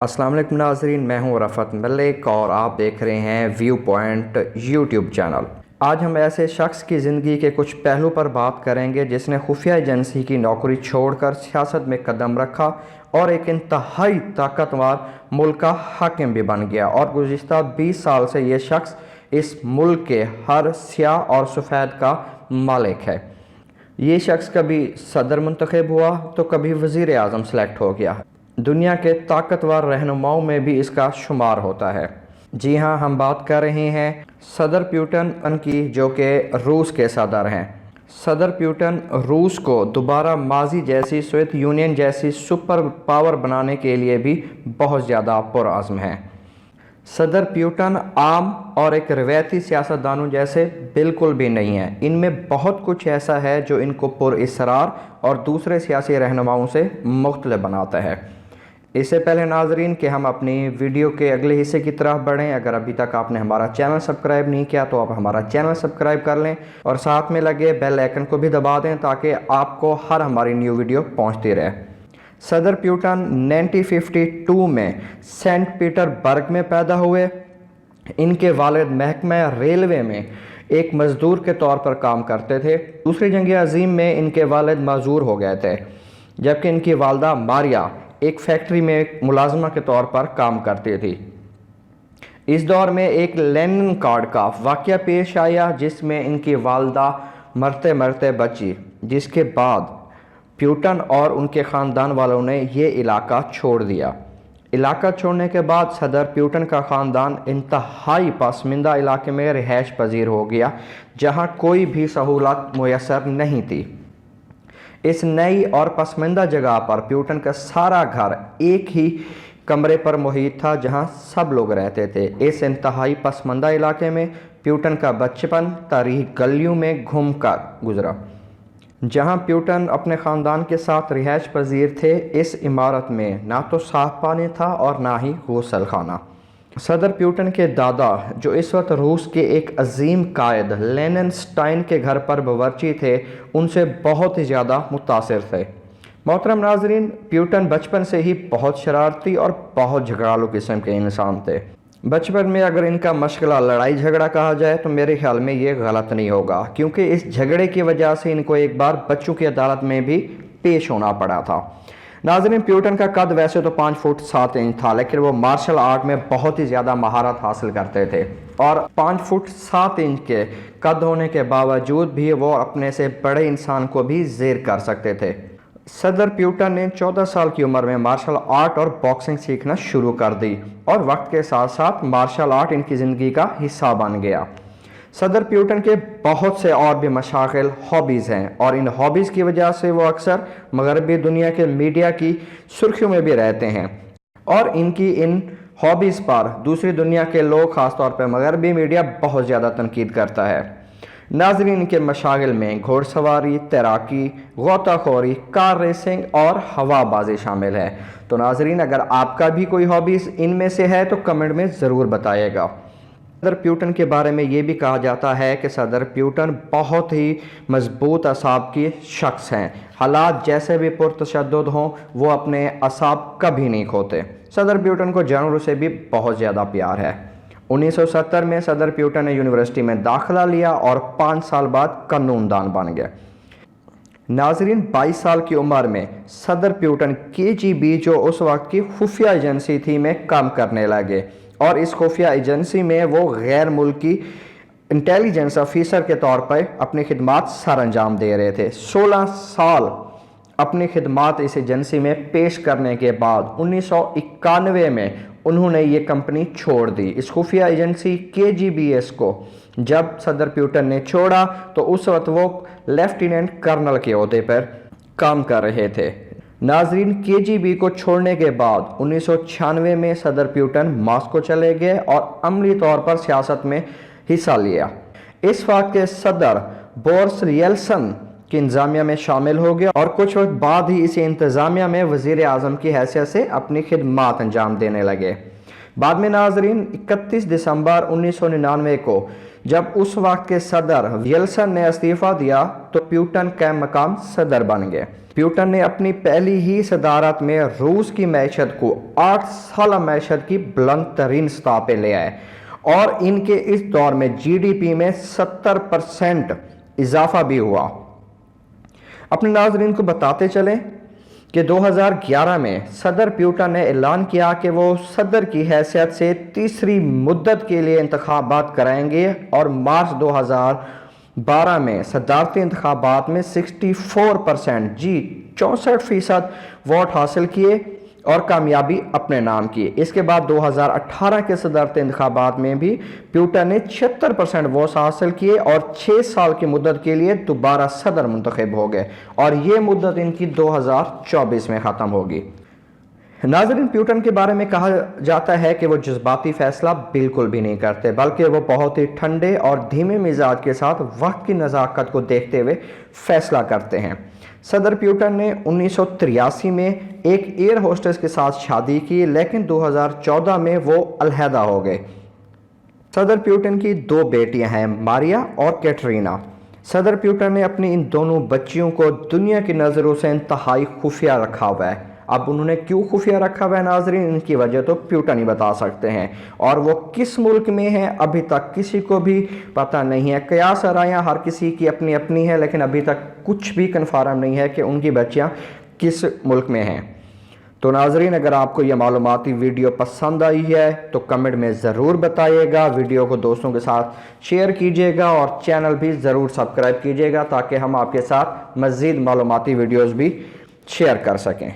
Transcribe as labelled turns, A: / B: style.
A: अस्सलाम वालेकुम नाज़रीन, मैं हूं रफ़त मलिक और आप देख रहे हैं व्यू पॉइंट यूट्यूब चैनल। आज हम ऐसे शख्स की ज़िंदगी के कुछ पहलू पर बात करेंगे जिसने खुफिया एजेंसी की नौकरी छोड़कर सियासत में कदम रखा और एक इंतहाई ताकतवर मुल्क का हाकिम भी बन गया और गुज़िश्ता 20 साल से ये शख्स इस मुल्क के हर स्याह और सफ़ेद का मालिक है। ये शख्स कभी सदर मुंतखब हुआ तो कभी वज़ीर आज़म सेलेक्ट हो गया। दुनिया के ताकतवर रहनुमाओं में भी इसका शुमार होता है। जी हाँ, हम बात कर रहे हैं सदर पुतिन की, जो कि रूस के सदर हैं। सदर पुतिन रूस को दोबारा माजी जैसी सोवियत यूनियन जैसी सुपर पावर बनाने के लिए भी बहुत ज़्यादा पुरअज़्म हैं। सदर पुतिन आम और एक रवायती सियासतदानों जैसे बिल्कुल भी नहीं है। इनमें बहुत कुछ ऐसा है जो इनको पुरअसरार और दूसरे सियासी रहनुमाओं से मुख्तलिफ बनाता है। इससे पहले नाजरीन कि हम अपनी वीडियो के अगले हिस्से की तरफ बढ़ें, अगर अभी तक आपने हमारा चैनल सब्सक्राइब नहीं किया तो आप हमारा चैनल सब्सक्राइब कर लें और साथ में लगे बेल आइकन को भी दबा दें ताकि आपको हर हमारी न्यू वीडियो पहुंचती रहे। सदर पुतिन 1952 में सेंट पीटर्सबर्ग में पैदा हुए। इनके वालिद महकमा रेलवे में एक मज़दूर के तौर पर काम करते थे। दूसरी जंग अज़ीम में इनके वालिद माजूर हो गए थे, जबकि इनकी वालदा मारिया एक फैक्ट्री में मुलाजमा के तौर पर काम करती थी। इस दौर में एक लेनिन कार्ड का वाक़या पेश आया जिसमें इनकी वालदा मरते मरते बची, जिसके बाद पुतिन और उनके ख़ानदान वालों ने ये इलाका छोड़ दिया। इलाका छोड़ने के बाद सदर पुतिन का ख़ानदान इंतहाई पसमानदा इलाके में रिहाइश पजीर हो गया, जहाँ कोई भी सहूलत मुयसर नहीं थी। इस नई और पसमानदा जगह पर पुतिन का सारा घर एक ही कमरे पर मुहित था जहां सब लोग रहते थे। इस इंतहाई पसमानदा इलाके में पुतिन का बचपन तारीख गलियों में घूमकर गुजरा। जहां पुतिन अपने ख़ानदान के साथ रिहाइश पजीर थे, इस इमारत में ना तो साफ पानी था और ना ही गुसल खाना। सदर पुतिन के दादा, जो इस वक्त रूस के एक अजीम कायद लेनिन स्टाइन के घर पर बावर्ची थे, उनसे बहुत ही ज़्यादा मुतासिर थे। मोहतरम नाजरीन, पुतिन बचपन से ही बहुत शरारती और बहुत झगड़ालू किस्म के इंसान थे। बचपन में अगर इनका मशगला लड़ाई झगड़ा कहा जाए तो मेरे ख्याल में ये गलत नहीं होगा, क्योंकि इस झगड़े की वजह से इनको एक बार बच्चों की अदालत में भी पेश होना पड़ा था। नाज़रीन, पुतिन का कद वैसे तो 5 फुट 7 इंच था, लेकिन वो मार्शल आर्ट में बहुत ही ज़्यादा महारत हासिल करते थे और 5 फुट 7 इंच के कद होने के बावजूद भी वो अपने से बड़े इंसान को भी ज़ेर कर सकते थे। सदर पुतिन ने 14 साल की उम्र में मार्शल आर्ट और बॉक्सिंग सीखना शुरू कर दी और वक्त के साथ साथ मार्शल आर्ट इनकी ज़िंदगी का हिस्सा बन गया। सदर पुतिन के बहुत से और भी मशागिल हॉबीज़ हैं और इन हॉबीज़ की वजह से वो अक्सर मगरबी दुनिया के मीडिया की सुर्खियों में भी रहते हैं और इनकी इन हॉबीज़ पर दूसरी दुनिया के लोग, ख़ासतौर पर मगरबी मीडिया, बहुत ज़्यादा तनकीद करता है। नाज़रीन, इनके मशागिल में घोड़सवारी, तैराकी, गोताखोरी, कार रेसिंग और हवाबाजी शामिल है। तो नाज़रीन, अगर आपका भी कोई हॉबीज़ इनमें से है तो कमेंट में ज़रूर बताइएगा। सदर पुतिन के बारे में ये भी कहा जाता है कि सदर पुतिन बहुत ही मजबूत असाब की शख्स हैं। हालात जैसे भी पुरतशद्दुद हों, वो अपने असाब कभी नहीं खोते। सदर पुतिन को जानवरों से भी बहुत ज़्यादा प्यार है। 1970 में सदर पुतिन ने यूनिवर्सिटी में दाखिला लिया और 5 साल बाद कानूनदान बन गए। नाजरीन, 22 साल की उम्र में सदर पुतिन KGB, जो उस वक्त की खुफिया एजेंसी थी, में काम करने लगे और इस खुफिया एजेंसी में वो गैर मुल्की इंटेलिजेंस ऑफिसर के तौर पर अपनी खिदमात सर अंजाम दे रहे थे। 16 साल अपनी खिदमात इस एजेंसी में पेश करने के बाद 1991 में उन्होंने ये कंपनी छोड़ दी। इस खुफिया एजेंसी KGBS को जब सदर पुतिन ने छोड़ा तो उस वक्त वो लेफ्टिनेंट कर्नल के ओहदे पर काम कर रहे थे। नाजरीन, KGB को छोड़ने के बाद 1996 में सदर पुतिन मॉस्को चले गए और अमली तौर पर सियासत में हिस्सा लिया। इस वक्त के सदर बोरिस येल्सिन की इंतजामिया में शामिल हो गया और कुछ वक्त बाद ही इसी इंतजामिया में वज़ीर आज़म की हैसियत से अपनी खिदमात अंजाम देने लगे। बाद में नाजरीन 31 दिसंबर 1999 को जब उस वक्त के सदर विल्सन ने इस्तीफा दिया तो प्यूटन कैम मकाम सदर बन गए। प्यूटन ने अपनी पहली ही सदारत में रूस की मैशत को 8 साल मैशत की बुलंद तरीन सतह पे ले आए और इनके इस दौर में GDP में 70% इजाफा भी हुआ। अपने नाजरीन को बताते चलें कि 2011 में सदर प्यूटन ने ऐलान किया कि वो सदर की हैसियत से तीसरी मुद्दत के लिए इंतखाबात कराएंगे और मार्च 2012 में सदारती इंतखाबात में 64% जी 64% वोट हासिल किए और कामयाबी अपने नाम की। इसके बाद 2018 के सदारती इंतखाबात में भी प्यूटन ने 76% वोट हासिल किए और 6 साल की मुद्दत के लिए दोबारा सदर मुंतखब हो गए और ये मुद्दत इनकी 2024 में ख़त्म होगी। नाज़रीन, प्यूटन के बारे में कहा जाता है कि वो जज्बाती फैसला बिल्कुल भी नहीं करते, बल्कि वो बहुत ही ठंडे और धीमे मिजाज के साथ वक्त की नज़ाकत को देखते हुए फैसला करते हैं। सदर प्यूटन ने 1983 में एक एयर होस्टेस के साथ शादी की, लेकिन 2014 में वो अलहदा हो गए। सदर प्यूटन की 2 बेटियां हैं, मारिया और कैटरीना। सदर प्यूटन ने अपनी इन दोनों बच्चियों को दुनिया की नज़रों से इंतहाई खुफिया रखा हुआ है। अब उन्होंने क्यों खुफिया रखा हुआ है नाजरीन, इनकी वजह तो प्यूटन ही बता सकते हैं और वो किस मुल्क में हैं अभी तक किसी को भी पता नहीं है। कयास रायां हर किसी की अपनी अपनी है, लेकिन अभी तक कुछ भी कन्फर्म नहीं है कि उनकी बच्चियां किस मुल्क में हैं। तो नाजरीन, अगर आपको यह मालूमाती वीडियो पसंद आई है तो कमेंट में ज़रूर बताइएगा, वीडियो को दोस्तों के साथ शेयर कीजिएगा और चैनल भी ज़रूर सब्सक्राइब कीजिएगा ताकि हम आपके साथ मज़ीद मालूमाती वीडियोज़ भी शेयर कर सकें।